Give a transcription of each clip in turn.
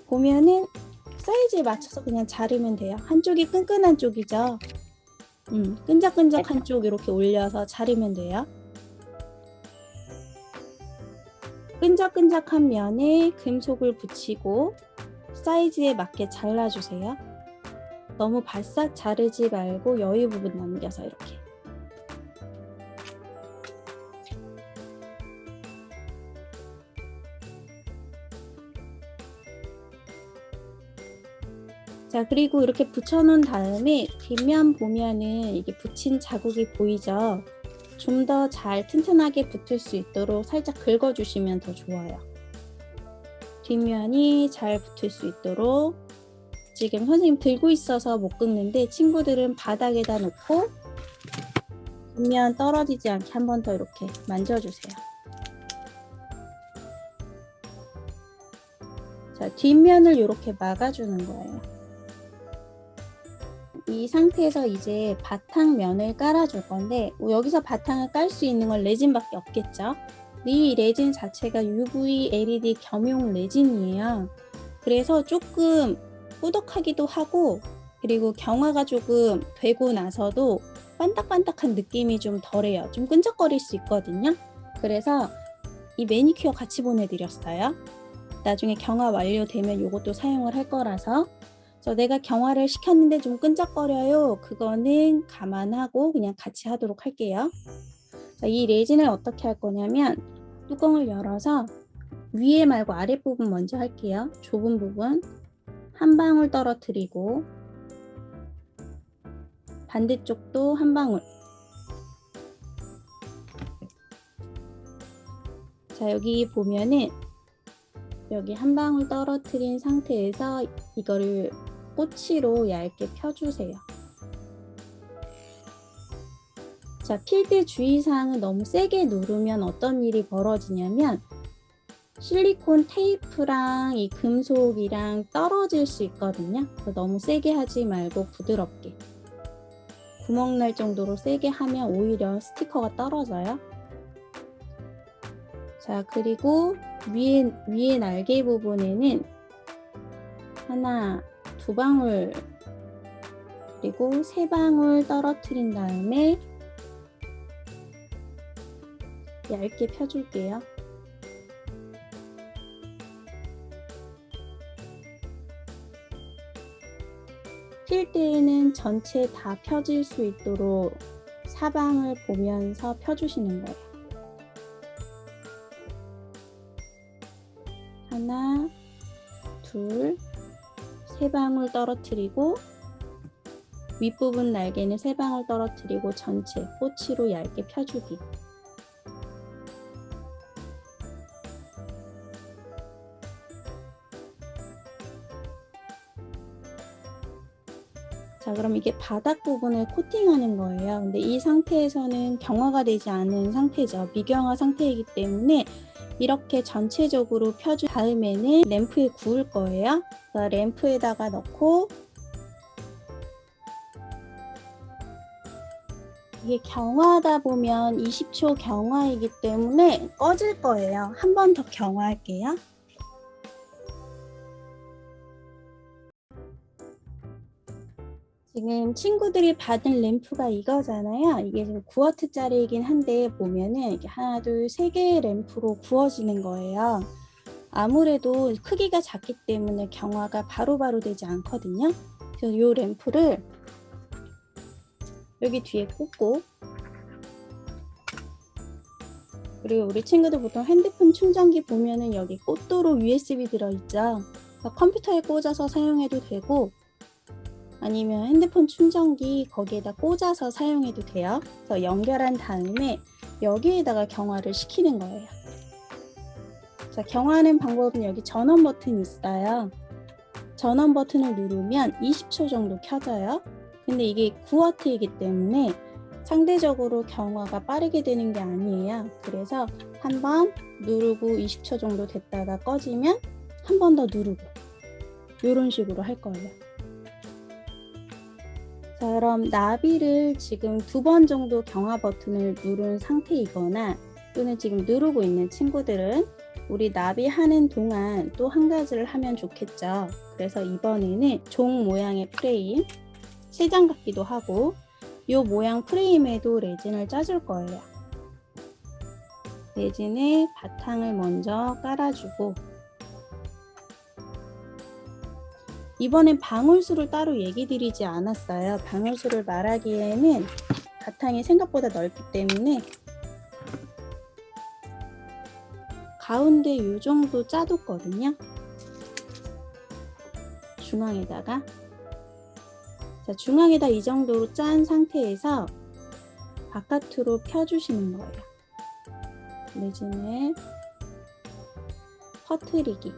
보면은 사이즈에 맞춰서 그냥 자르면 돼요. 한쪽이 끈끈한 쪽이죠. 끈적끈적한 쪽 이렇게 올려서 자르면 돼요. 끈적끈적한 면에 금속을 붙이고 사이즈에 맞게 잘라주세요. 너무 바싹 자르지 말고 여유 부분 남겨서 이렇게. 자, 그리고 이렇게 붙여놓은 다음에 뒷면 보면은 이게 붙인 자국이 보이죠? 좀 더 잘 튼튼하게 붙을 수 있도록 살짝 긁어주시면 더 좋아요. 뒷면이 잘 붙을 수 있도록 지금 선생님 들고 있어서 못 긁는데 친구들은 바닥에다 놓고 뒷면 떨어지지 않게 한 번 더 이렇게 만져주세요. 자, 뒷면을 이렇게 막아주는 거예요. 이 상태에서 이제 바탕면을 깔아줄 건데 여기서 바탕을 깔 수 있는 건 레진밖에 없겠죠. 이 레진 자체가 UV LED 겸용 레진이에요. 그래서 조금 꾸덕하기도 하고 그리고 경화가 조금 되고 나서도 반딱반딱한 느낌이 좀 덜해요. 좀 끈적거릴 수 있거든요. 그래서 이 매니큐어 같이 보내드렸어요. 나중에 경화 완료되면 이것도 사용을 할 거라서 내가 경화를 시켰는데 좀 끈적거려요. 그거는 감안하고 그냥 같이 하도록 할게요. 자, 이 레진을 어떻게 할 거냐면 뚜껑을 열어서 위에 말고 아랫부분 먼저 할게요. 좁은 부분 한 방울 떨어뜨리고 반대쪽도 한 방울. 자, 여기 보면은 여기 한 방울 떨어뜨린 상태에서 이거를 꼬치로 얇게 펴주세요. 자, 필 때 주의사항은 너무 세게 누르면 어떤 일이 벌어지냐면 실리콘 테이프랑 이 금속이랑 떨어질 수 있거든요. 그래서 너무 세게 하지 말고 부드럽게. 구멍 날 정도로 세게 하면 오히려 스티커가 떨어져요. 자, 그리고 위에 날개 부분에는 하나, 두 방울 그리고 세 방울 떨어뜨린 다음에 얇게 펴줄게요. 필 때에는 전체 다 펴질 수 있도록 사방을 보면서 펴주시는 거예요. 하나, 둘, 세 방울 떨어뜨리고 윗부분 날개는 세 방울 떨어뜨리고 전체 꼬치로 얇게 펴주기. 자, 그럼 이게 바닥 부분을 코팅하는 거예요. 근데 이 상태에서는 경화가 되지 않은 상태죠. 미경화 상태이기 때문에 이렇게 전체적으로 펴준 다음에는 램프에 구울 거예요. 램프에다가 넣고 이게 경화하다 보면 20초 경화이기 때문에 꺼질 거예요. 한 번 더 경화할게요. 지금 친구들이 받은 램프가 이거잖아요. 이게 지금 9W짜리이긴 한데 보면은 이게 하나, 둘, 세 개의 램프로 구워지는 거예요. 아무래도 크기가 작기 때문에 경화가 바로바로 되지 않거든요. 그래서 이 램프를 여기 뒤에 꽂고 그리고 우리 친구들 보통 핸드폰 충전기 보면은 여기 꽃도로 USB 들어있죠. 컴퓨터에 꽂아서 사용해도 되고 아니면 핸드폰 충전기 거기에다 꽂아서 사용해도 돼요. 그래서 연결한 다음에 여기에다가 경화를 시키는 거예요. 자, 경화하는 방법은 여기 전원 버튼이 있어요. 전원 버튼을 누르면 20초 정도 켜져요. 근데 이게 9W이기 때문에 상대적으로 경화가 빠르게 되는 게 아니에요. 그래서 한번 누르고 20초 정도 됐다가 꺼지면 한 번 더 누르고 이런 식으로 할 거예요. 자, 그럼 나비를 지금 2번 정도 경화 버튼을 누른 상태이거나 또는 지금 누르고 있는 친구들은 우리 나비 하는 동안 또 한 가지를 하면 좋겠죠. 그래서 이번에는 종 모양의 프레임, 3장 같기도 하고 이 모양 프레임에도 레진을 짜줄 거예요. 레진의 바탕을 먼저 깔아주고 이번엔 방울수를 따로 얘기 드리지 않았어요. 방울수를 말하기에는 바탕이 생각보다 넓기 때문에 가운데 이 정도 짜뒀거든요. 중앙에다가 자, 중앙에다 이 정도로 짠 상태에서 바깥으로 펴주시는 거예요. 레진을 퍼트리기.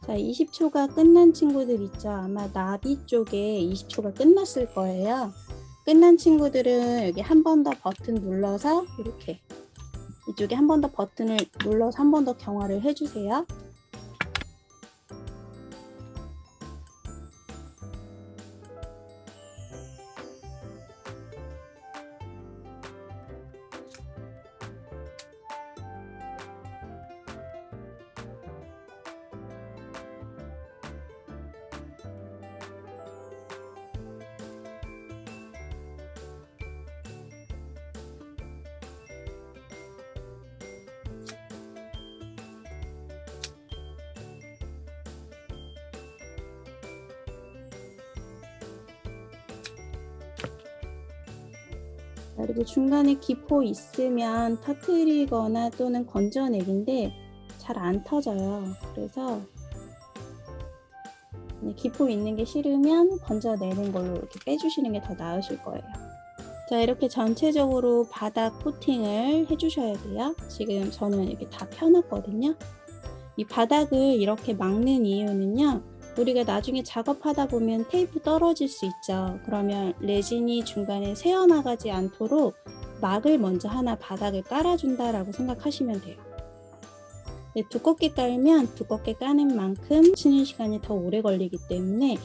자, 20초가 끝난 친구들 있죠? 아마 나비 쪽에 20초가 끝났을 거예요. 끝난 친구들은 여기 한 번 더 버튼 눌러서 이렇게 이쪽에 한 번 더 버튼을 눌러서 한 번 더 경화를 해주세요. 그리고 중간에 기포 있으면 터트리거나 또는 건져내기인데 잘 안 터져요. 그래서 기포 있는 게 싫으면 건져내는 걸로 이렇게 빼주시는 게 더 나으실 거예요. 자, 이렇게 전체적으로 바닥 코팅을 해주셔야 돼요. 지금 저는 이렇게 다 펴놨거든요. 이 바닥을 이렇게 막는 이유는요. 우리가 나중에 작업하다 보면 테이프 떨어질 수 있죠. 그러면 레진이 중간에 새어나가지 않도록 막을 먼저 하나 바닥을 깔아준다라고 생각하시면 돼요. 네, 두껍게 깔면 두껍게 까는 만큼 치는 시간이 더 오래 걸리기 때문에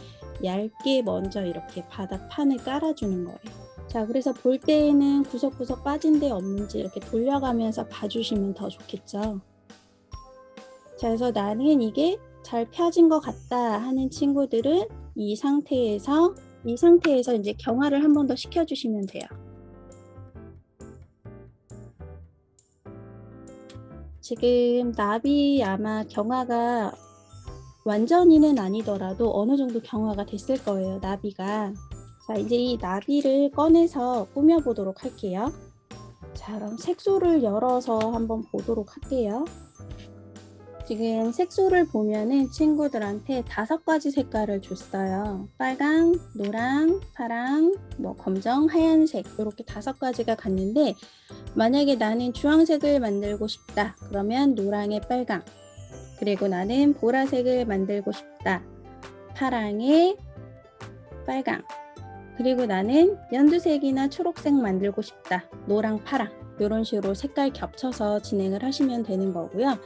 얇게 먼저 이렇게 바닥판을 깔아주는 거예요. 자, 그래서 볼 때에는 구석구석 빠진 데 없는지 이렇게 돌려가면서 봐주시면 더 좋겠죠. 자, 그래서 나는 이게 잘 펴진 것 같다 하는 친구들은 이 상태에서 이제 경화를 한 번 더 시켜주시면 돼요. 지금 나비 아마 경화가 완전히는 아니더라도 어느 정도 경화가 됐을 거예요, 나비가. 자, 이제 이 나비를 꺼내서 꾸며보도록 할게요. 자, 그럼 색소를 열어서 한번 보도록 할게요. 지금 색소를 보면은 친구들한테 5가지 색깔을 줬어요. 빨강, 노랑, 파랑, 검정, 하얀색 이렇게 5가지가 갔는데 만약에 나는 주황색을 만들고 싶다. 그러면 노랑에 빨강, 그리고 나는 보라색을 만들고 싶다. 파랑에 빨강, 그리고 나는 연두색이나 초록색 만들고 싶다. 노랑, 파랑 이런 식으로 색깔 겹쳐서 진행을 하시면 되는 거고요.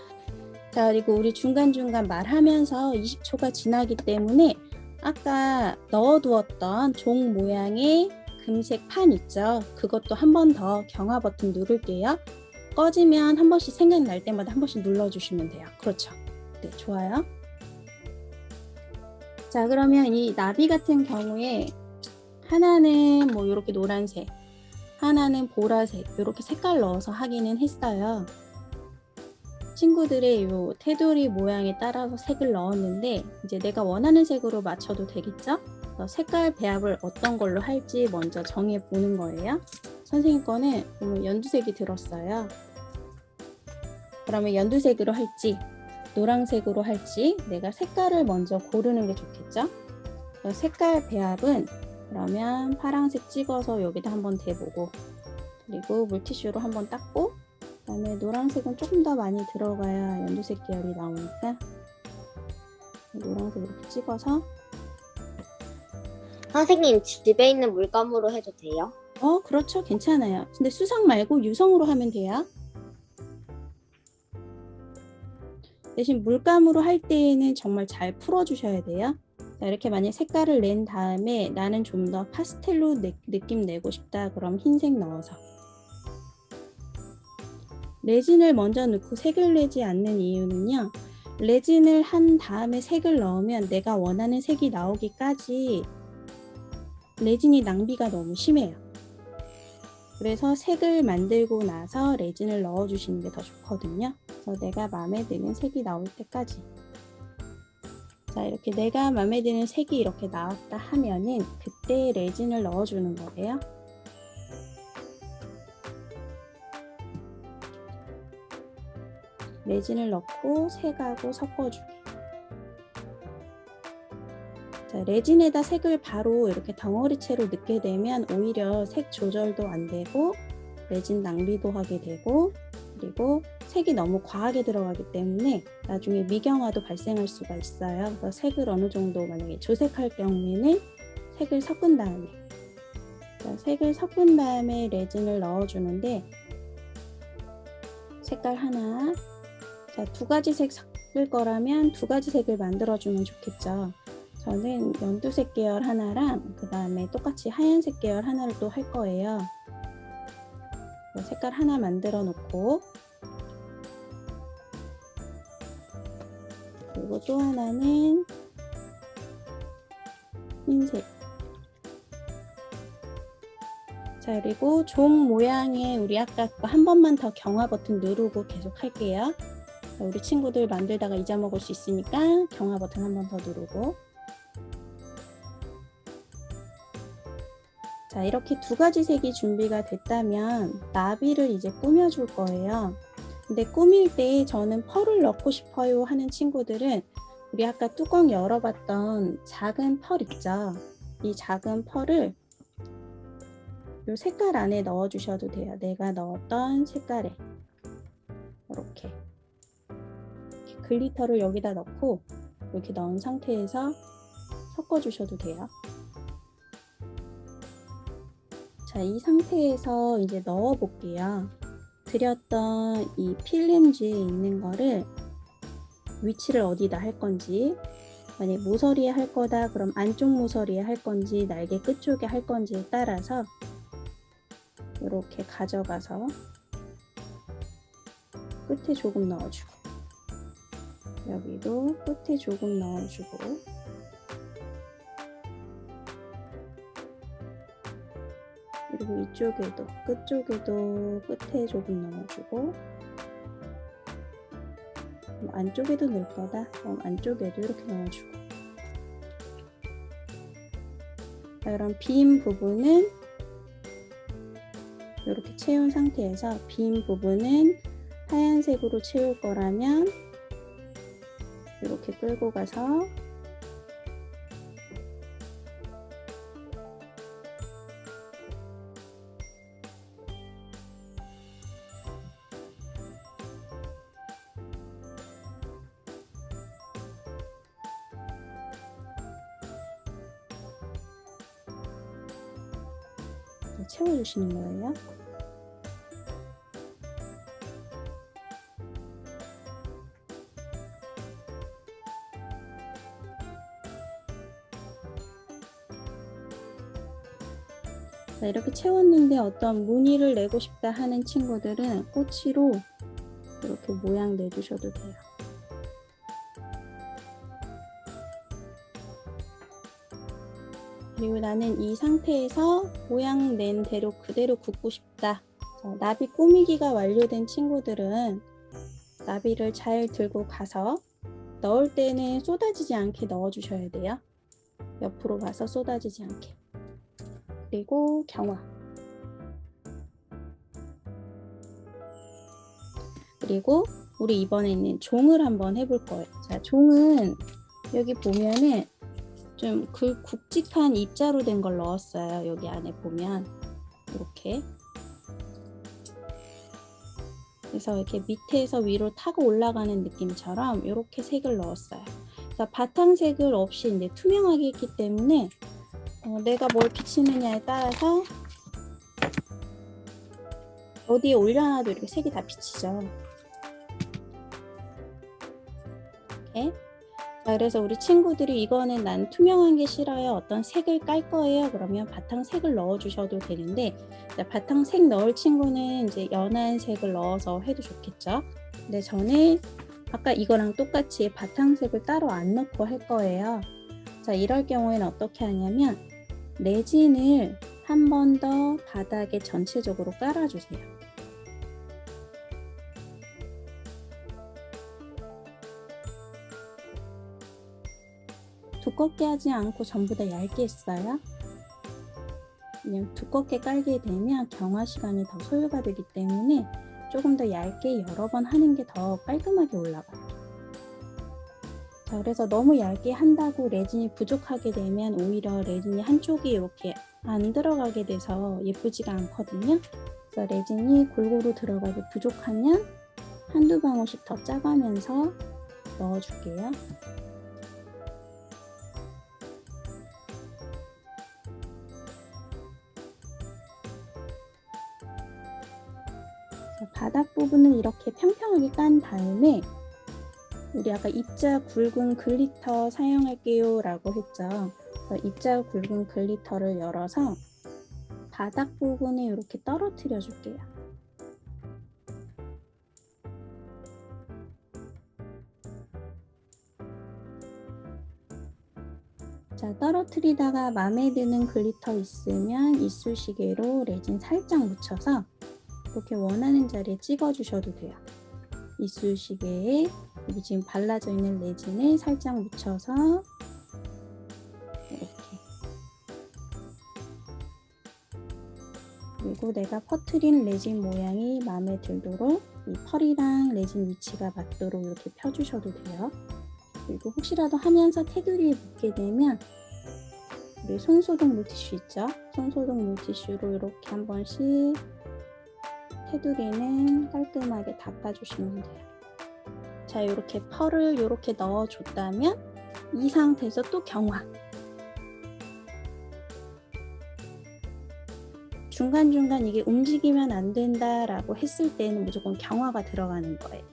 자, 그리고 우리 중간중간 말하면서 20초가 지나기 때문에 아까 넣어두었던 종 모양의 금색 판 있죠? 그것도 한 번 더 경화 버튼 누를게요. 꺼지면 한 번씩 생각날 때마다 한 번씩 눌러주시면 돼요. 그렇죠? 네, 좋아요. 자, 그러면 이 나비 같은 경우에 하나는 이렇게 노란색, 하나는 보라색 이렇게 색깔 넣어서 하기는 했어요. 친구들의 요 테두리 모양에 따라서 색을 넣었는데 이제 내가 원하는 색으로 맞춰도 되겠죠? 그래서 색깔 배합을 어떤 걸로 할지 먼저 정해 보는 거예요. 선생님 거는 연두색이 들었어요. 그러면 연두색으로 할지 노란색으로 할지 내가 색깔을 먼저 고르는 게 좋겠죠? 색깔 배합은 그러면 파란색 찍어서 여기다 한번 대보고, 그리고 물티슈로 한번 닦고, 그 다음에 노란색은 조금 더 많이 들어가야 연두색 계열이 나오니까 노란색 이렇게 찍어서. 선생님, 집에 있는 물감으로 해도 돼요? 그렇죠. 괜찮아요. 근데 수성 말고 유성으로 하면 돼요. 대신 물감으로 할 때에는 정말 잘 풀어주셔야 돼요. 자, 이렇게 만약 색깔을 낸 다음에 나는 좀 더 파스텔로 느낌 내고 싶다. 그럼 흰색 넣어서. 레진을 먼저 넣고 색을 내지 않는 이유는요. 레진을 한 다음에 색을 넣으면 내가 원하는 색이 나오기까지 레진이 낭비가 너무 심해요. 그래서 색을 만들고 나서 레진을 넣어주시는 게 더 좋거든요. 그래서 내가 마음에 드는 색이 나올 때까지. 자, 이렇게 내가 마음에 드는 색이 이렇게 나왔다 하면은 그때 레진을 넣어주는 거예요. 레진을 넣고 색하고 섞어주기. 자, 레진에다 색을 바로 이렇게 덩어리채로 넣게 되면 오히려 색 조절도 안 되고 레진 낭비도 하게 되고, 그리고 색이 너무 과하게 들어가기 때문에 나중에 미경화도 발생할 수가 있어요. 그래서 색을 어느 정도 만약에 조색할 경우에는 색을 섞은 다음에, 자, 색을 섞은 다음에 레진을 넣어주는데 색깔 하나, 자, 두 가지 색 섞을 거라면 두 가지 색을 만들어주면 좋겠죠. 저는 연두색 계열 하나랑 그 다음에 똑같이 하얀색 계열 하나를 또 할 거예요. 색깔 하나 만들어 놓고, 그리고 또 하나는 흰색. 자, 그리고 종 모양에 우리 아까 한 번만 더 경화 버튼 누르고 계속 할게요. 자, 우리 친구들 만들다가 잊어먹을 수 있으니까 경화 버튼 한 번 더 누르고. 자, 이렇게 두 가지 색이 준비가 됐다면 나비를 이제 꾸며줄 거예요. 근데 꾸밀 때 저는 펄을 넣고 싶어요 하는 친구들은 우리 아까 뚜껑 열어봤던 작은 펄 있죠? 이 작은 펄을 이 색깔 안에 넣어주셔도 돼요. 내가 넣었던 색깔에 이렇게 글리터를 여기다 넣고 이렇게 넣은 상태에서 섞어주셔도 돼요. 자, 이 상태에서 이제 넣어 볼게요. 드렸던 이 필름지에 있는 거를 위치를 어디다 할 건지, 만약 모서리에 할 거다 그럼 안쪽 모서리에 할 건지 날개 끝쪽에 할 건지에 따라서 이렇게 가져가서 끝에 조금 넣어주고, 여기도 끝에 조금 넣어주고, 그리고 이쪽에도 끝쪽에도 끝에 조금 넣어주고, 안쪽에도 넣을 거다 그럼 안쪽에도 이렇게 넣어주고. 자, 그럼 빈 부분은 이렇게 채운 상태에서 빈 부분은 하얀색으로 채울 거라면 이렇게 끌고 가서 채워주시는 거예요. 자, 이렇게 채웠는데 어떤 무늬를 내고 싶다 하는 친구들은 꼬치로 이렇게 모양 내주셔도 돼요. 그리고 나는 이 상태에서 모양 낸 대로 그대로 굽고 싶다. 자, 나비 꾸미기가 완료된 친구들은 나비를 잘 들고 가서 넣을 때는 쏟아지지 않게 넣어주셔야 돼요. 옆으로 가서 쏟아지지 않게. 그리고 경화. 그리고 우리 이번에는 종을 한번 해볼 거예요. 자, 종은 여기 보면은 좀 굵직한 입자로 된 걸 넣었어요. 여기 안에 보면 이렇게. 그래서 이렇게 밑에서 위로 타고 올라가는 느낌처럼 이렇게 색을 넣었어요. 자, 바탕색을 없이 이제 투명하게 했기 때문에 내가 뭘 비치느냐에 따라서 어디에 올려놔도 이렇게 색이 다 비치죠. 이렇게. 자, 그래서 우리 친구들이 이거는 난 투명한 게 싫어요. 어떤 색을 깔 거예요. 그러면 바탕색을 넣어 주셔도 되는데, 자, 바탕색 넣을 친구는 이제 연한 색을 넣어서 해도 좋겠죠. 근데 저는 아까 이거랑 똑같이 바탕색을 따로 안 넣고 할 거예요. 자, 이럴 경우에는 어떻게 하냐면 레진을 한 번 더 바닥에 전체적으로 깔아주세요. 두껍게 하지 않고 전부 다 얇게 했어요. 그냥 두껍게 깔게 되면 경화 시간이 더 소요가 되기 때문에 조금 더 얇게 여러 번 하는 게 더 깔끔하게 올라가요. 자, 그래서 너무 얇게 한다고 레진이 부족하게 되면 오히려 레진이 한쪽이 이렇게 안 들어가게 돼서 예쁘지가 않거든요. 그래서 레진이 골고루 들어가게 부족하면 한두 방울씩 더 짜가면서 넣어줄게요. 바닥 부분은 이렇게 평평하게 깐 다음에 우리 아까 입자 굵은 글리터 사용할게요 라고 했죠. 입자 굵은 글리터를 열어서 바닥 부분에 이렇게 떨어뜨려 줄게요. 자, 떨어뜨리다가 마음에 드는 글리터 있으면 이쑤시개로 레진 살짝 묻혀서 이렇게 원하는 자리에 찍어 주셔도 돼요. 이쑤시개에 여기 지금 발라져 있는 레진을 살짝 묻혀서 이렇게. 그리고 내가 퍼트린 레진 모양이 마음에 들도록 이 펄이랑 레진 위치가 맞도록 이렇게 펴주셔도 돼요. 그리고 혹시라도 하면서 테두리에 묻게 되면 우리 손소독 물티슈 있죠? 손소독 물티슈로 이렇게 한 번씩 테두리는 깔끔하게 닦아주시면 돼요. 자, 이렇게 펄을 이렇게 넣어줬다면 이 상태에서 또 경화. 중간중간 이게 움직이면 안 된다라고 했을 때는 무조건 경화가 들어가는 거예요.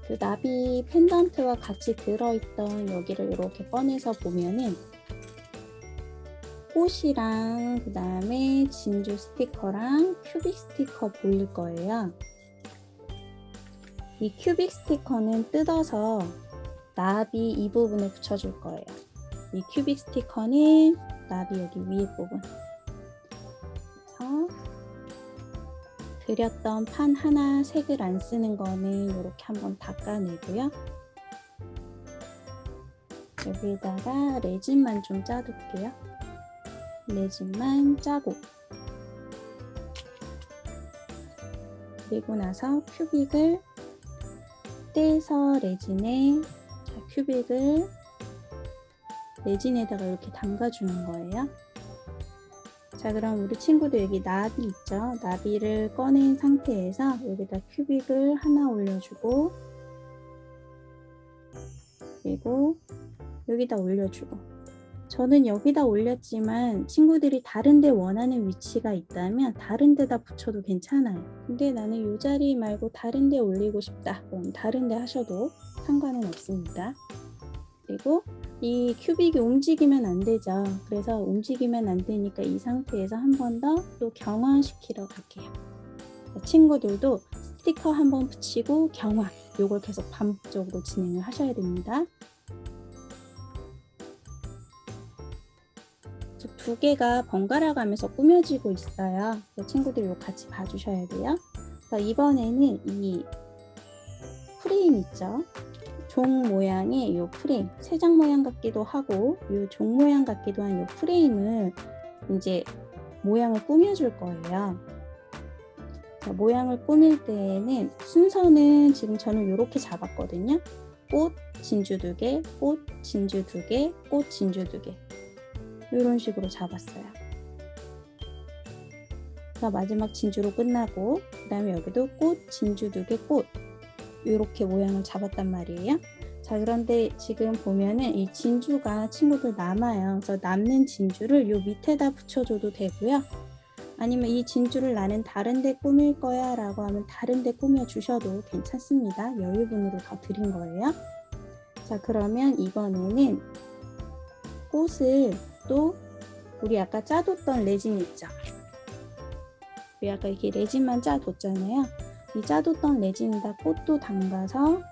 그 나비 펜던트와 같이 들어있던 여기를 이렇게 꺼내서 보면은 꽃이랑 그 다음에 진주 스티커랑 큐빅 스티커 보일 거예요. 이 큐빅 스티커는 뜯어서 나비 이 부분에 붙여줄 거예요. 이 큐빅 스티커는 나비 여기 위에 부분. 그래서 그렸던 판 하나 색을 안 쓰는 거는 이렇게 한번 닦아내고요. 여기에다가 레진만 좀 짜둘게요. 레진만 짜고 그리고 나서 큐빅을 떼서 레진에 큐빅을 레진에다가 이렇게 담가주는 거예요. 자, 그럼 우리 친구도 여기 나비 있죠? 나비를 꺼낸 상태에서 여기다 큐빅을 하나 올려주고 그리고 여기다 올려주고 저는 여기다 올렸지만 친구들이 다른 데 원하는 위치가 있다면 다른 데다 붙여도 괜찮아요. 근데 나는 이 자리 말고 다른 데 올리고 싶다. 그럼 다른 데 하셔도 상관은 없습니다. 그리고 이 큐빅이 움직이면 안 되죠. 그래서 움직이면 안 되니까 이 상태에서 한 번 더 또 경화시키러 갈게요. 친구들도 스티커 한번 붙이고 경화, 요걸 계속 반복적으로 진행을 하셔야 됩니다. 두 개가 번갈아 가면서 꾸며지고 있어요. 친구들 이거 같이 봐주셔야 돼요. 이번에는 이 프레임 있죠. 종 모양의 요 프레임, 새장 모양 같기도 하고 요 종 모양 같기도 한 요 프레임을 이제 모양을 꾸며줄 거예요. 자, 모양을 꾸밀 때에는 순서는 지금 저는 이렇게 잡았거든요. 꽃, 진주 2개, 꽃, 진주 2개, 꽃, 진주 2개. 이런 식으로 잡았어요. 자, 마지막 진주로 끝나고 그 다음에 여기도 꽃, 진주 2개, 꽃 이렇게 모양을 잡았단 말이에요. 자, 그런데 지금 보면은 이 진주가 친구들 남아요. 그래서 남는 진주를 요 밑에다 붙여줘도 되고요. 아니면 이 진주를 나는 다른 데 꾸밀 거야 라고 하면 다른 데 꾸며 주셔도 괜찮습니다. 여유분으로 더 드린 거예요. 자, 그러면 이번에는 꽃을 또 우리 아까 짜뒀던 레진 있죠. 우리 아까 이렇게 레진만 짜뒀잖아요. 이 짜뒀던 레진에다 꽃도 담가서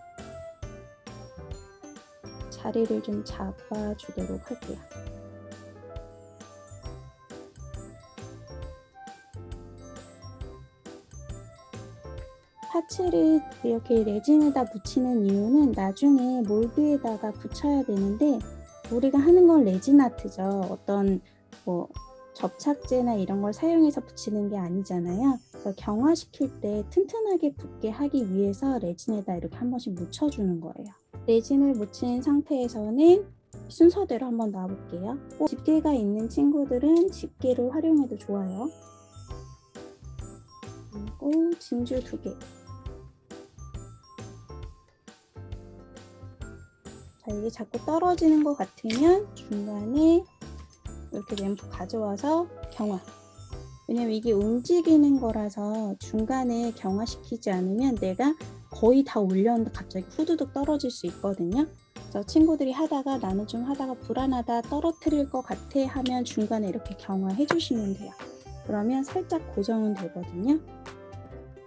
자리를 좀 잡아주도록 할게요. 파츠를 이렇게 레진에다 붙이는 이유는 나중에 몰드에다가 붙여야 되는데 우리가 하는 건 레진 아트죠. 어떤 뭐 접착제나 이런 걸 사용해서 붙이는 게 아니잖아요. 그래서 경화시킬 때 튼튼하게 붙게 하기 위해서 레진에다 이렇게 한 번씩 묻혀주는 거예요. 레진을 묻힌 상태에서는 순서대로 한번 놔볼게요. 집게가 있는 친구들은 집게를 활용해도 좋아요. 그리고 진주 2개. 자, 이게 자꾸 떨어지는 것 같으면 중간에 이렇게 램프 가져와서 경화. 왜냐면 이게 움직이는 거라서 중간에 경화시키지 않으면 내가 거의 다 올렸는데 갑자기 후두둑 떨어질 수 있거든요. 그래서 친구들이 하다가 나는 좀 하다가 불안하다 떨어뜨릴 것 같아 하면 중간에 이렇게 경화해 주시면 돼요. 그러면 살짝 고정은 되거든요.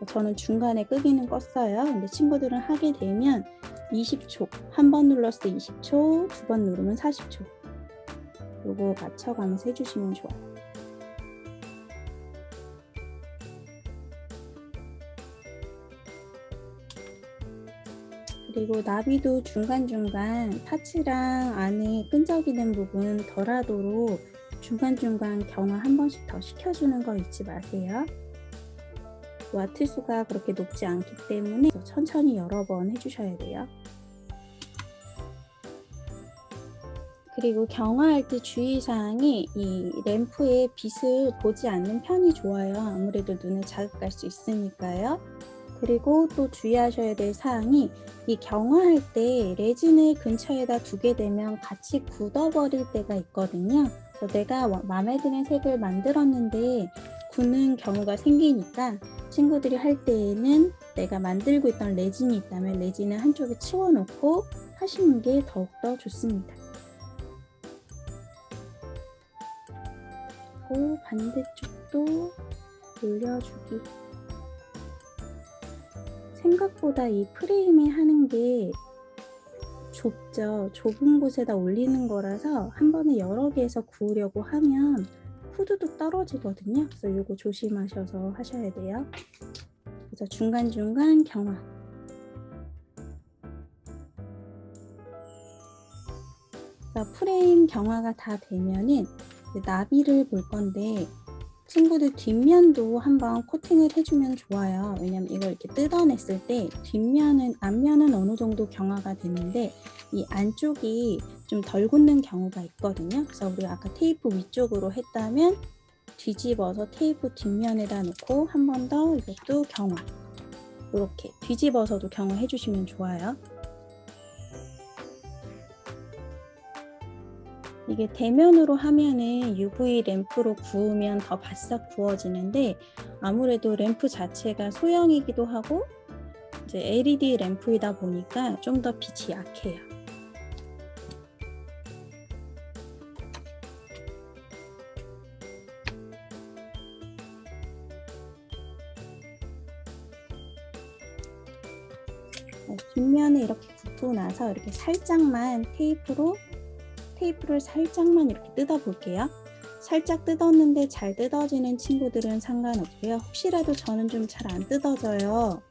저는 중간에 끄기는 껐어요. 근데 친구들은 하게 되면 20초, 한 번 눌렀을 때 20초, 2번 누르면 40초. 요거 맞춰가면서 해주시면 좋아요. 그리고 나비도 중간중간 파츠랑 안에 끈적이는 부분 덜하도록 중간중간 경화 한 번씩 더 시켜주는 거 잊지 마세요. 와트 수가 그렇게 높지 않기 때문에 천천히 여러 번 해주셔야 돼요. 그리고 경화할 때 주의사항이 이 램프의 빛을 보지 않는 편이 좋아요. 아무래도 눈에 자극할 수 있으니까요. 그리고 또 주의하셔야 될 사항이 이 경화할 때 레진을 근처에다 두게 되면 같이 굳어버릴 때가 있거든요. 그래서 내가 마음에 드는 색을 만들었는데 굳는 경우가 생기니까 친구들이 할 때에는 내가 만들고 있던 레진이 있다면 레진을 한쪽에 치워놓고 하시는 게 더욱더 좋습니다. 그리고 반대쪽도 올려주기. 생각보다 이 프레임에 하는 게 좁죠. 좁은 곳에다 올리는 거라서 한 번에 여러 개에서 구우려고 하면 후두둑 떨어지거든요. 그래서 이거 조심하셔서 하셔야 돼요. 그래서 중간중간 경화. 프레임 경화가 다 되면은 나비를 볼 건데 친구들 뒷면도 한번 코팅을 해주면 좋아요. 왜냐면 이걸 이렇게 뜯어냈을 때 앞면은 어느 정도 경화가 됐는데 이 안쪽이 좀 덜 굳는 경우가 있거든요. 그래서 우리가 아까 테이프 위쪽으로 했다면 뒤집어서 테이프 뒷면에다 놓고 한 번 더 이것도 경화. 이렇게 뒤집어서도 경화해 주시면 좋아요. 이게 대면으로 하면은 UV 램프로 구우면 더 바싹 구워지는데 아무래도 램프 자체가 소형이기도 하고 이제 LED 램프이다 보니까 좀 더 빛이 약해요. 뒷면에 이렇게 굽고 나서 이렇게 살짝만 테이프를 살짝만 이렇게 뜯어 볼게요. 살짝 뜯었는데 잘 뜯어지는 친구들은 상관없고요. 혹시라도 저는 좀 잘 안 뜯어져요.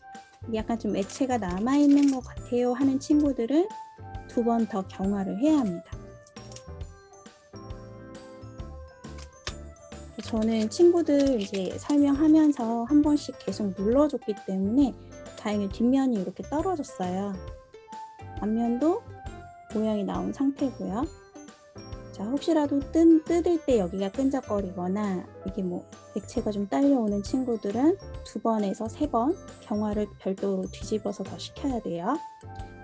약간 좀 액체가 남아있는 것 같아요 하는 친구들은 2번 더 경화를 해야 합니다. 저는 친구들 이제 설명하면서 한 번씩 계속 눌러줬기 때문에 다행히 뒷면이 이렇게 떨어졌어요. 앞면도 모양이 나온 상태고요. 자, 혹시라도 뜯을 때 여기가 끈적거리거나 이게 뭐 액체가 좀 딸려오는 친구들은 2번에서 3번 경화를 별도로 뒤집어서 더 시켜야 돼요.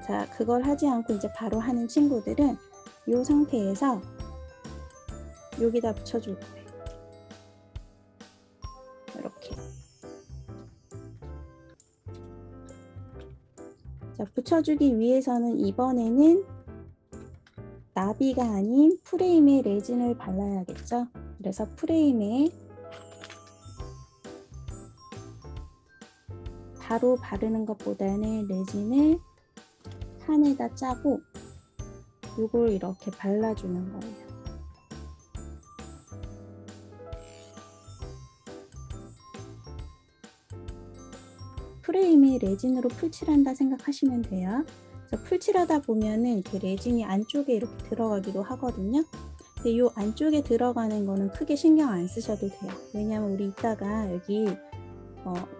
자, 그걸 하지 않고 이제 바로 하는 친구들은 이 상태에서 여기다 붙여줄 거예요. 이렇게. 자, 붙여주기 위해서는 이번에는 나비가 아닌 프레임에 레진을 발라야겠죠. 그래서 프레임에 바로 바르는 것보다는 레진을 칸에다 짜고 이걸 이렇게 발라주는 거예요. 프레임에 레진으로 풀칠한다 생각하시면 돼요. 그래서 풀칠하다 보면은 이렇게 레진이 안쪽에 이렇게 들어가기도 하거든요. 근데 이 안쪽에 들어가는 거는 크게 신경 안 쓰셔도 돼요. 왜냐면 우리 이따가 여기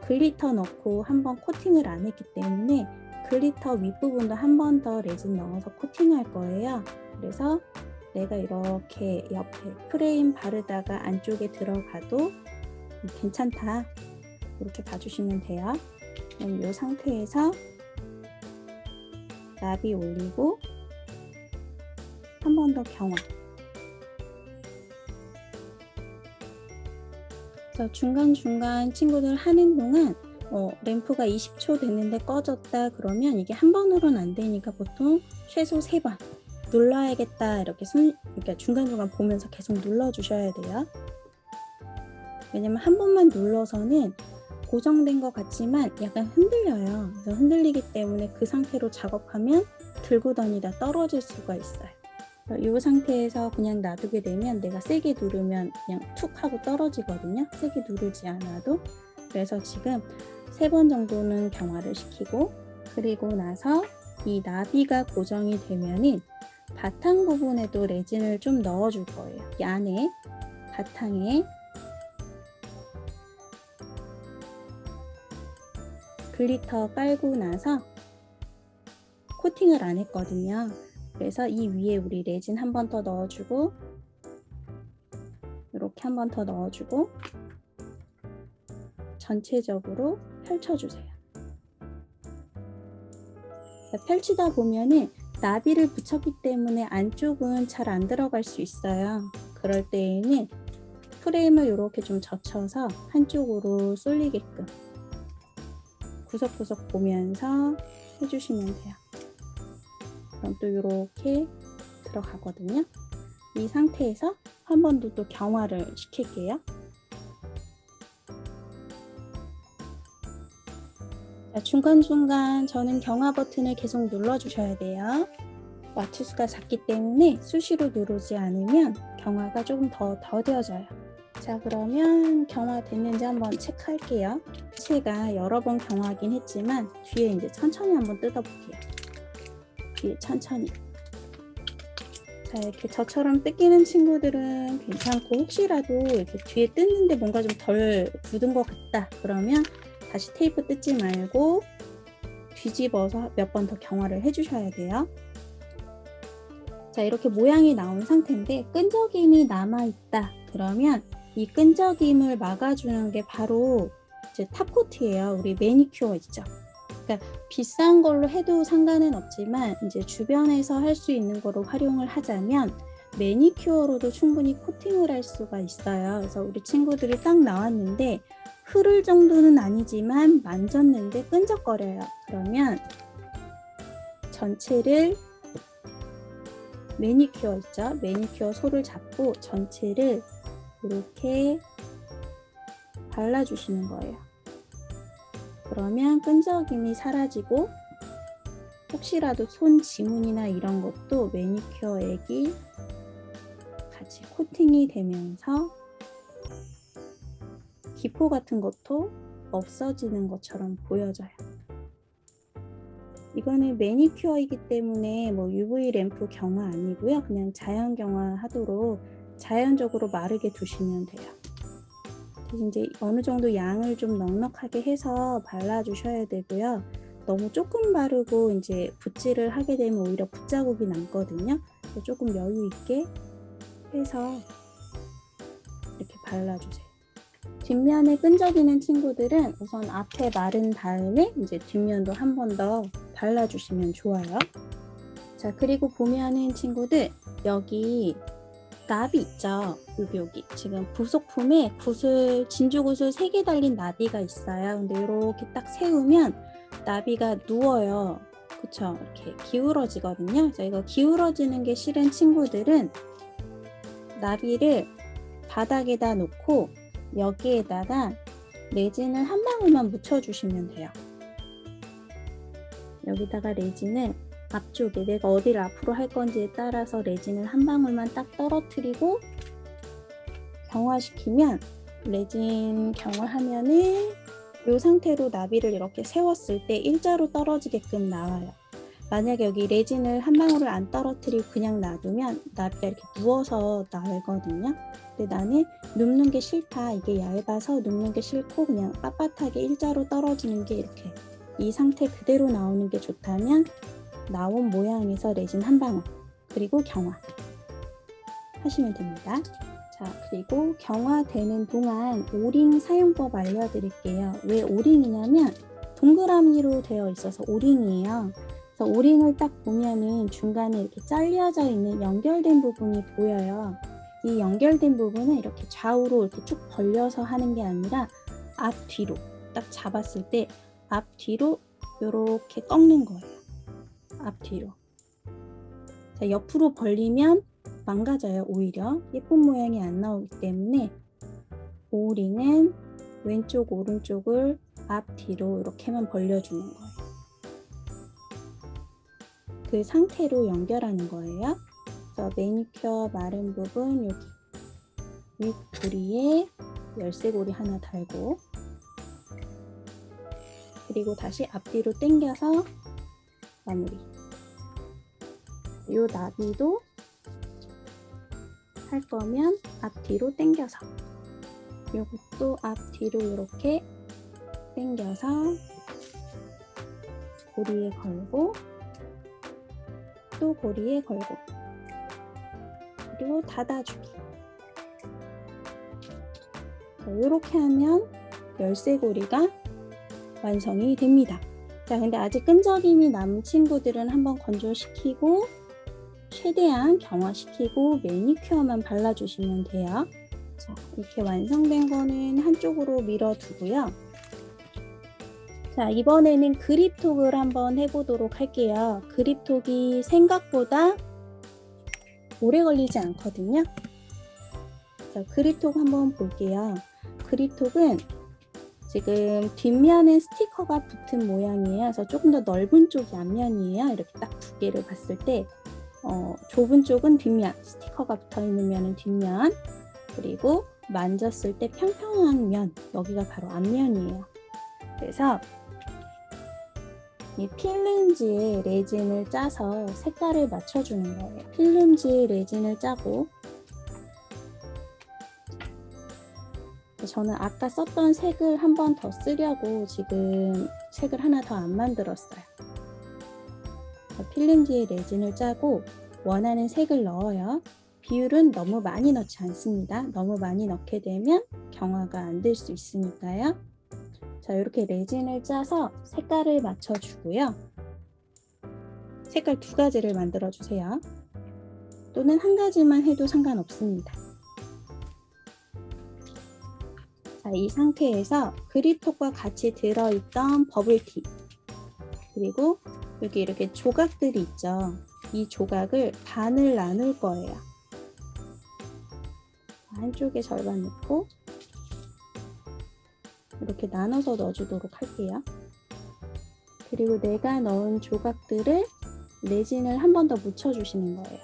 글리터 넣고 한번 코팅을 안 했기 때문에 글리터 윗부분도 한 번 더 레진 넣어서 코팅할 거예요. 그래서 내가 이렇게 옆에 프레임 바르다가 안쪽에 들어가도 괜찮다. 이렇게 봐주시면 돼요. 그럼 이 상태에서 나비 올리고 한 번 더 경화. 중간중간 친구들 하는 동안 램프가 20초 됐는데 꺼졌다 그러면 이게 한 번으로는 안 되니까 보통 최소 3번 눌러야겠다 이렇게 그러니까 중간중간 보면서 계속 눌러주셔야 돼요. 왜냐면 한 번만 눌러서는 고정된 것 같지만 약간 흔들려요. 그래서 흔들리기 때문에 그 상태로 작업하면 들고 다니다 떨어질 수가 있어요. 이 상태에서 그냥 놔두게 되면 내가 세게 누르면 그냥 툭 하고 떨어지거든요. 세게 누르지 않아도. 그래서 지금 3번 정도는 경화를 시키고 그리고 나서 이 나비가 고정이 되면은 바탕 부분에도 레진을 좀 넣어줄 거예요. 이 안에 바탕에 글리터 깔고 나서 코팅을 안 했거든요. 그래서 이 위에 우리 레진 한 번 더 넣어주고 이렇게 한 번 더 넣어주고 전체적으로 펼쳐주세요. 펼치다 보면은 나비를 붙였기 때문에 안쪽은 잘 안 들어갈 수 있어요. 그럴 때에는 프레임을 이렇게 좀 젖혀서 한쪽으로 쏠리게끔 구석구석 보면서 해주시면 돼요. 그럼 또 이렇게 들어가거든요. 이 상태에서 한 번 더 또 경화를 시킬게요. 자, 중간중간 저는 경화 버튼을 계속 눌러주셔야 돼요. 와트수가 작기 때문에 수시로 누르지 않으면 경화가 조금 더 더뎌져요. 자, 그러면 경화 됐는지 한번 체크할게요. 제가 여러 번 경화하긴 했지만 뒤에 이제 천천히 한번 뜯어볼게요. 뒤에 천천히. 자, 이렇게 저처럼 뜯기는 친구들은 괜찮고 혹시라도 이렇게 뒤에 뜯는데 뭔가 좀 덜 굳은 것 같다 그러면 다시 테이프 뜯지 말고 뒤집어서 몇 번 더 경화를 해주셔야 돼요. 자, 이렇게 모양이 나온 상태인데 끈적임이 남아있다 그러면 이 끈적임을 막아주는 게 바로 이제 탑코트예요. 우리 매니큐어 있죠. 그러니까 비싼 걸로 해도 상관은 없지만 이제 주변에서 할 수 있는 거로 활용을 하자면 매니큐어로도 충분히 코팅을 할 수가 있어요. 그래서 우리 친구들이 딱 나왔는데 흐를 정도는 아니지만 만졌는데 끈적거려요. 그러면 전체를 매니큐어 있죠? 매니큐어 솔을 잡고 전체를 이렇게 발라주시는 거예요. 그러면 끈적임이 사라지고 혹시라도 손 지문이나 이런 것도 매니큐어 액이 같이 코팅이 되면서 기포 같은 것도 없어지는 것처럼 보여져요. 이거는 매니큐어이기 때문에 뭐 UV 램프 경화 아니고요. 그냥 자연 경화 하도록 자연적으로 마르게 두시면 돼요. 대신 이제 어느 정도 양을 좀 넉넉하게 해서 발라주셔야 되고요. 너무 조금 바르고 이제 붓질을 하게 되면 오히려 붓자국이 남거든요. 그래서 조금 여유 있게 해서 이렇게 발라주세요. 뒷면에 끈적이는 친구들은 우선 앞에 마른 다음에 이제 뒷면도 한 번 더 발라주시면 좋아요. 자, 그리고 보면은 친구들 여기 나비 있죠? 여기 지금 부속품에 진주구슬 3개 달린 나비가 있어요. 근데 이렇게 딱 세우면 나비가 누워요. 그쵸? 이렇게 기울어지거든요. 그래서 이거 기울어지는 게 싫은 친구들은 나비를 바닥에다 놓고 여기에다가 레진을 한 방울만 묻혀주시면 돼요. 여기다가 레진을 앞쪽에 내가 어디를 앞으로 할 건지에 따라서 레진을 한 방울만 딱 떨어뜨리고 경화시키면 레진 경화하면은 이 상태로 나비를 이렇게 세웠을 때 일자로 떨어지게끔 나와요. 만약에 여기 레진을 한 방울을 안 떨어뜨리고 그냥 놔두면 나비가 이렇게 누워서 나거든요. 근데 나는 눕는 게 싫다. 이게 얇아서 눕는 게 싫고 그냥 빳빳하게 일자로 떨어지는 게 이렇게 이 상태 그대로 나오는 게 좋다면 나온 모양에서 레진 한 방울 그리고 경화 하시면 됩니다. 자, 그리고 경화되는 동안 오링 사용법 알려드릴게요. 왜 오링이냐면 동그라미로 되어 있어서 오링이에요. 그래서 오링을 딱 보면은 중간에 이렇게 잘려져 있는 연결된 부분이 보여요. 이 연결된 부분은 이렇게 좌우로 이렇게 쭉 벌려서 하는 게 아니라 앞뒤로 딱 잡았을 때 앞뒤로 이렇게 꺾는 거예요. 앞뒤로. 자, 옆으로 벌리면 망가져요. 오히려 예쁜 모양이 안 나오기 때문에 오링은 왼쪽 오른쪽을 앞뒤로 이렇게만 벌려주는 거예요. 그 상태로 연결하는 거예요. 그래서 매니큐어 마른 부분 여기 윗부리에 열쇠고리 하나 달고 그리고 다시 앞뒤로 당겨서 마무리. 이 나비도 할 거면 앞뒤로 당겨서 이것도 앞뒤로 이렇게 당겨서 고리에 걸고 또 고리에 걸고 그리고 닫아주기. 이렇게 하면 열쇠고리가 완성이 됩니다. 자, 근데 아직 끈적임이 남은 친구들은 한번 건조시키고 최대한 경화시키고 매니큐어만 발라주시면 돼요. 자, 이렇게 완성된 거는 한쪽으로 밀어두고요. 자, 이번에는 그립톡을 한번 해보도록 할게요. 그립톡이 생각보다 오래 걸리지 않거든요. 자, 그립톡 한번 볼게요. 그립톡은 지금 뒷면엔 스티커가 붙은 모양이에요. 그래서 조금 더 넓은 쪽이 앞면이에요. 이렇게 딱 두 개를 봤을 때 좁은 쪽은 뒷면, 스티커가 붙어있는 면은 뒷면, 그리고 만졌을 때 평평한 면, 여기가 바로 앞면이에요. 그래서 이 필름지에 레진을 짜서 색깔을 맞춰주는 거예요. 필름지에 레진을 짜고 저는 아까 썼던 색을 한 번 더 쓰려고 지금 색을 하나 더 안 만들었어요. 필름지에 레진을 짜고 원하는 색을 넣어요. 비율은 너무 많이 넣지 않습니다. 너무 많이 넣게 되면 경화가 안 될 수 있으니까요. 자, 이렇게 레진을 짜서 색깔을 맞춰주고요. 색깔 2가지를 만들어주세요. 또는 한 가지만 해도 상관없습니다. 자, 이 상태에서 그립톡과 같이 들어있던 버블티 그리고 여기 이렇게 조각들이 있죠. 이 조각을 반을 나눌 거예요. 한쪽에 절반 넣고 이렇게 나눠서 넣어주도록 할게요. 그리고 내가 넣은 조각들을 레진을 한 번 더 묻혀주시는 거예요.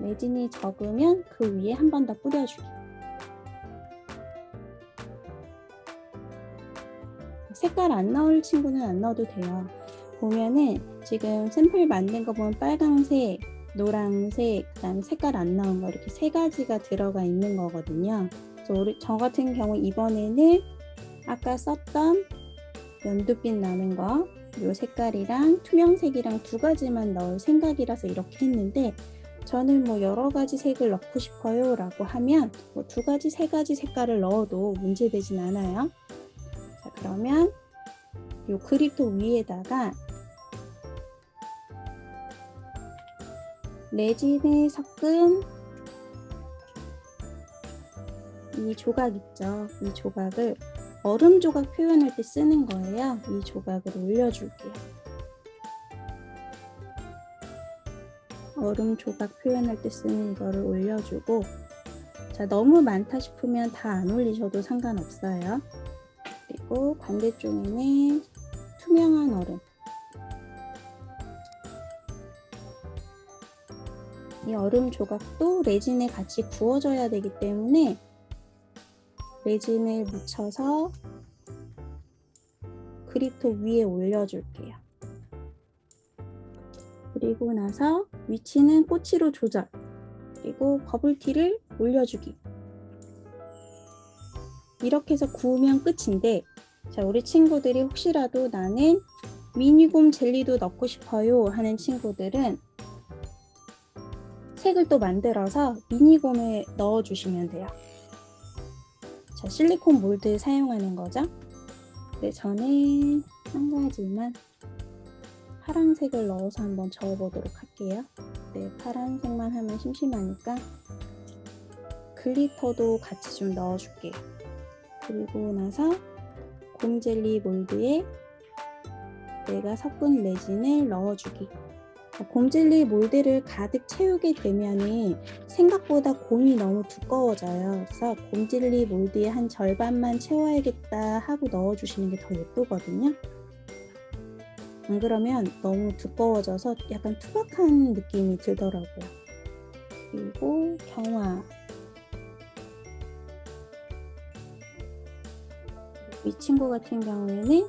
레진이 적으면 그 위에 한 번 더 뿌려주기. 색깔 안 넣을 친구는 안 넣어도 돼요. 보면은 지금 샘플 만든 거 보면 빨강색, 노란색, 그다음에 색깔 안 나온 거 이렇게 세 가지가 들어가 있는 거거든요. 그래서 저 같은 경우 이번에는 아까 썼던 연두빛 나는 거, 요 색깔이랑 투명색이랑 두 가지만 넣을 생각이라서 이렇게 했는데, 저는 뭐 여러 가지 색을 넣고 싶어요 라고 하면 뭐 두 가지, 세 가지 색깔을 넣어도 문제되진 않아요. 자, 그러면 요 그립토 위에다가 레진을 섞은 이 조각 있죠? 이 조각을 얼음 조각 표현할 때 쓰는 거예요. 이 조각을 올려줄게요. 얼음 조각 표현할 때 쓰는 이거를 올려주고, 자, 너무 많다 싶으면 다 안 올리셔도 상관없어요. 그리고 반대쪽에는 투명한 얼음. 이 얼음 조각도 레진에 같이 구워져야 되기 때문에 레진을 묻혀서 그립토 위에 올려줄게요. 그리고 나서 위치는 꼬치로 조절, 그리고 버블티를 올려주기. 이렇게 해서 구우면 끝인데, 자, 우리 친구들이 혹시라도 나는 미니곰 젤리도 넣고 싶어요 하는 친구들은 색을 또 만들어서 미니곰에 넣어주시면 돼요. 자, 실리콘 몰드 사용하는 거죠. 네, 저는 한 가지만 파란색을 넣어서 한번 저어보도록 할게요. 네, 파란색만 하면 심심하니까 글리터도 같이 좀 넣어줄게요. 그리고 나서 곰젤리 몰드에 내가 섞은 레진을 넣어주기. 곰젤리 몰드를 가득 채우게 되면 생각보다 곰이 너무 두꺼워져요. 그래서 곰젤리 몰드의 한 절반만 채워야겠다 하고 넣어주시는 게 더 예쁘거든요. 안 그러면 너무 두꺼워져서 약간 투박한 느낌이 들더라고요. 그리고 경화. 이 친구 같은 경우에는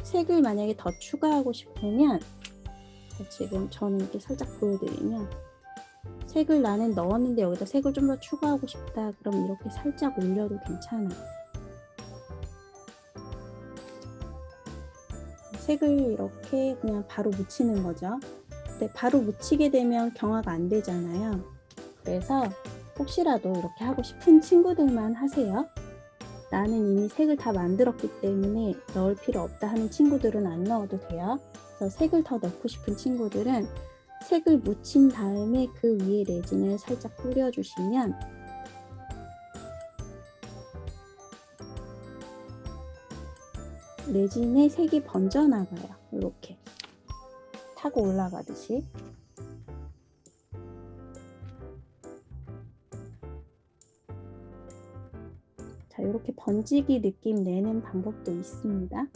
색을 만약에 더 추가하고 싶으면, 지금 저는 이렇게 살짝 보여드리면, 색을 나는 넣었는데 여기다 색을 좀 더 추가하고 싶다 그럼 이렇게 살짝 올려도 괜찮아요. 색을 이렇게 그냥 바로 묻히는 거죠. 근데 바로 묻히게 되면 경화가 안 되잖아요. 그래서 혹시라도 이렇게 하고 싶은 친구들만 하세요. 나는 이미 색을 다 만들었기 때문에 넣을 필요 없다 하는 친구들은 안 넣어도 돼요. 그래서 색을 더 넣고 싶은 친구들은 색을 묻힌 다음에 그 위에 레진을 살짝 뿌려주시면 레진의 색이 번져나가요. 이렇게 타고 올라가듯이. 자, 이렇게 번지기 느낌 내는 방법도 있습니다.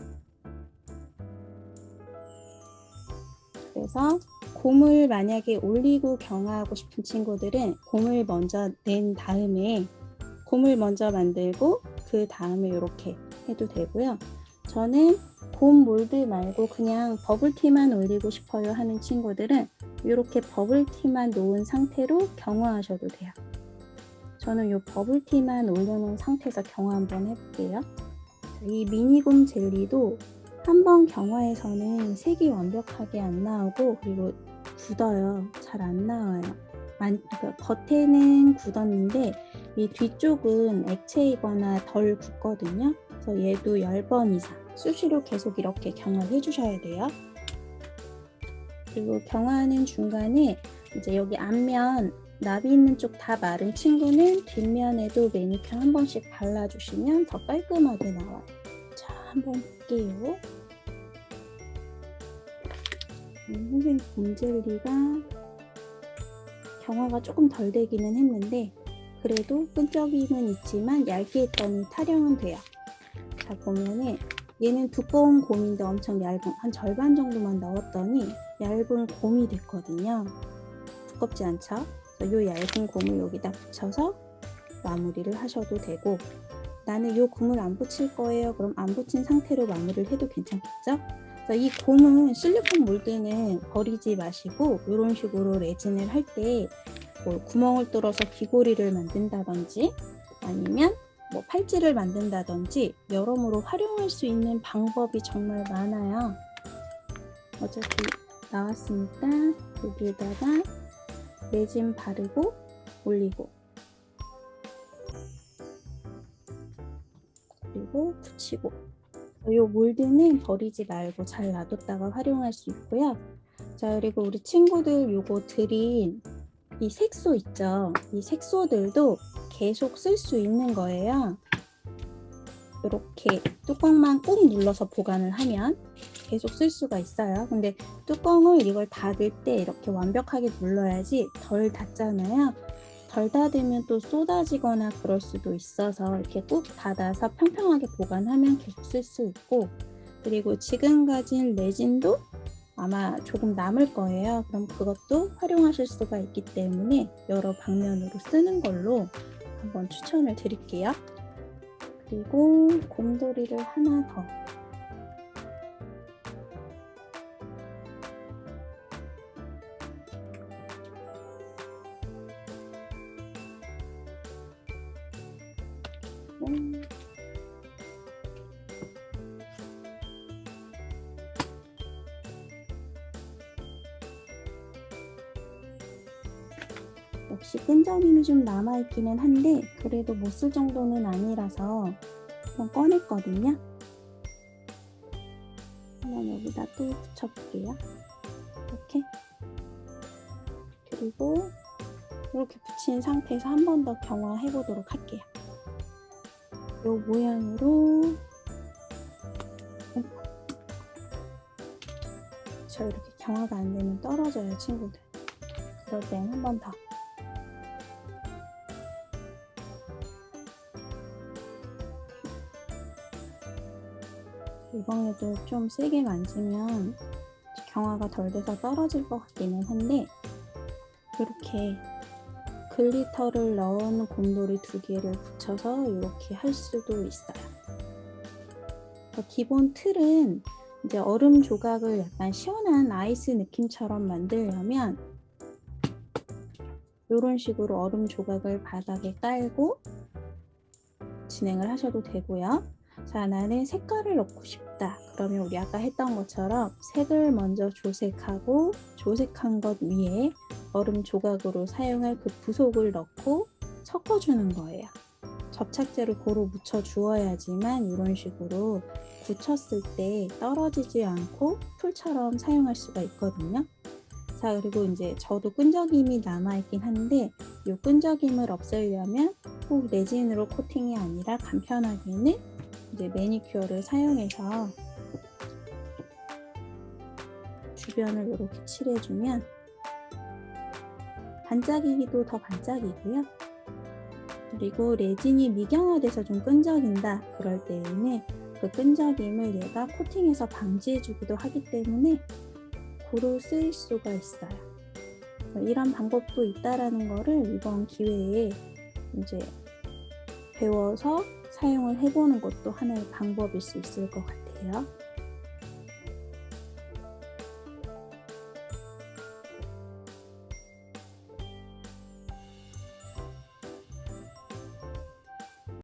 그래서 곰을 만약에 올리고 경화하고 싶은 친구들은 곰을 먼저 낸 다음에 곰을 먼저 만들고 그 다음에 이렇게 해도 되고요. 저는 곰 몰드 말고 그냥 버블티만 올리고 싶어요 하는 친구들은 이렇게 버블티만 놓은 상태로 경화하셔도 돼요. 저는 이 버블티만 올려놓은 상태에서 경화 한번 해볼게요. 이 미니곰 젤리도 한번 경화해서는 색이 완벽하게 안 나오고 그리고 굳어요. 잘 안 나와요. 그러니까 겉에는 굳었는데 이 뒤쪽은 액체이거나 덜 굳거든요. 그래서 얘도 10번 이상 수시로 계속 이렇게 경화를 해주셔야 돼요. 그리고 경화하는 중간에 이제 여기 앞면 나비 있는 쪽 다 마른 친구는 뒷면에도 매니큐어 한 번씩 발라주시면 더 깔끔하게 나와요. 자, 한번 볼게요. 선생님 곰젤리가 경화가 조금 덜 되기는 했는데 그래도 끈적임은 있지만 얇게 했더니 타령은 돼요. 자, 보면은 얘는 두꺼운 곰인데 엄청 얇은, 한 절반 정도만 넣었더니 얇은 곰이 됐거든요. 두껍지 않죠? 이 얇은 곰을 여기다 붙여서 마무리를 하셔도 되고, 나는 이 곰을 안 붙일 거예요. 그럼 안 붙인 상태로 마무리를 해도 괜찮겠죠? 그래서 이 곰은 실리콘 몰드는 버리지 마시고 이런 식으로 레진을 할 때 뭐 구멍을 뚫어서 귀고리를 만든다든지 아니면 뭐 팔찌를 만든다든지 여러모로 활용할 수 있는 방법이 정말 많아요. 어차피 나왔으니까 여기에다가 레진 바르고 올리고 그리고 붙이고 이 몰드는 버리지 말고 잘 놔뒀다가 활용할 수 있고요. 자, 그리고 우리 친구들 요거 드린 이 색소 있죠? 이 색소들도 계속 쓸 수 있는 거예요. 이렇게 뚜껑만 꾹 눌러서 보관을 하면 계속 쓸 수가 있어요. 근데 뚜껑을 이걸 닫을 때 이렇게 완벽하게 눌러야지 덜 닫잖아요. 덜 닫으면 또 쏟아지거나 그럴 수도 있어서 이렇게 꾹 닫아서 평평하게 보관하면 계속 쓸 수 있고, 그리고 지금 가진 레진도 아마 조금 남을 거예요. 그럼 그것도 활용하실 수가 있기 때문에 여러 방면으로 쓰는 걸로 한번 추천을 드릴게요. 그리고 곰돌이를 하나 더. 역시 끈적임이 좀 남아있기는 한데 그래도 못 쓸 정도는 아니라서 한번 꺼냈거든요. 한번 여기다 또 붙여볼게요. 이렇게. 그리고 이렇게 붙인 상태에서 한 번 더 경화해 보도록 할게요. 이 모양으로 저 이렇게 경화가 안 되면 떨어져요, 친구들. 그럴 땐 한 번 더. 이번에도 좀 세게 만지면 경화가 덜 돼서 떨어질 것 같기는 한데 이렇게 글리터를 넣은 곰돌이 2개를 붙여서 이렇게 할 수도 있어요. 기본 틀은 이제 얼음 조각을 약간 시원한 아이스 느낌처럼 만들려면 이런 식으로 얼음 조각을 바닥에 깔고 진행을 하셔도 되고요. 자, 나는 색깔을 넣고 싶다. 그러면 우리 아까 했던 것처럼 색을 먼저 조색하고 조색한 것 위에 얼음 조각으로 사용할 그 부속을 넣고 섞어주는 거예요. 접착제를 고루 묻혀 주어야지만 이런 식으로 굳혔을 때 떨어지지 않고 풀처럼 사용할 수가 있거든요. 자, 그리고 이제 저도 끈적임이 남아있긴 한데 이 끈적임을 없애려면 꼭 레진으로 코팅이 아니라 간편하게는 이제 매니큐어를 사용해서 주변을 이렇게 칠해주면 반짝이기도 더 반짝이고요. 그리고 레진이 미경화돼서 좀 끈적인다 그럴 때에는 그 끈적임을 얘가 코팅해서 방지해주기도 하기 때문에 고루 쓰일 수가 있어요. 이런 방법도 있다라는 거를 이번 기회에 이제 배워서 사용을 해보는 것도 하나의 방법일 수 있을 것 같아요.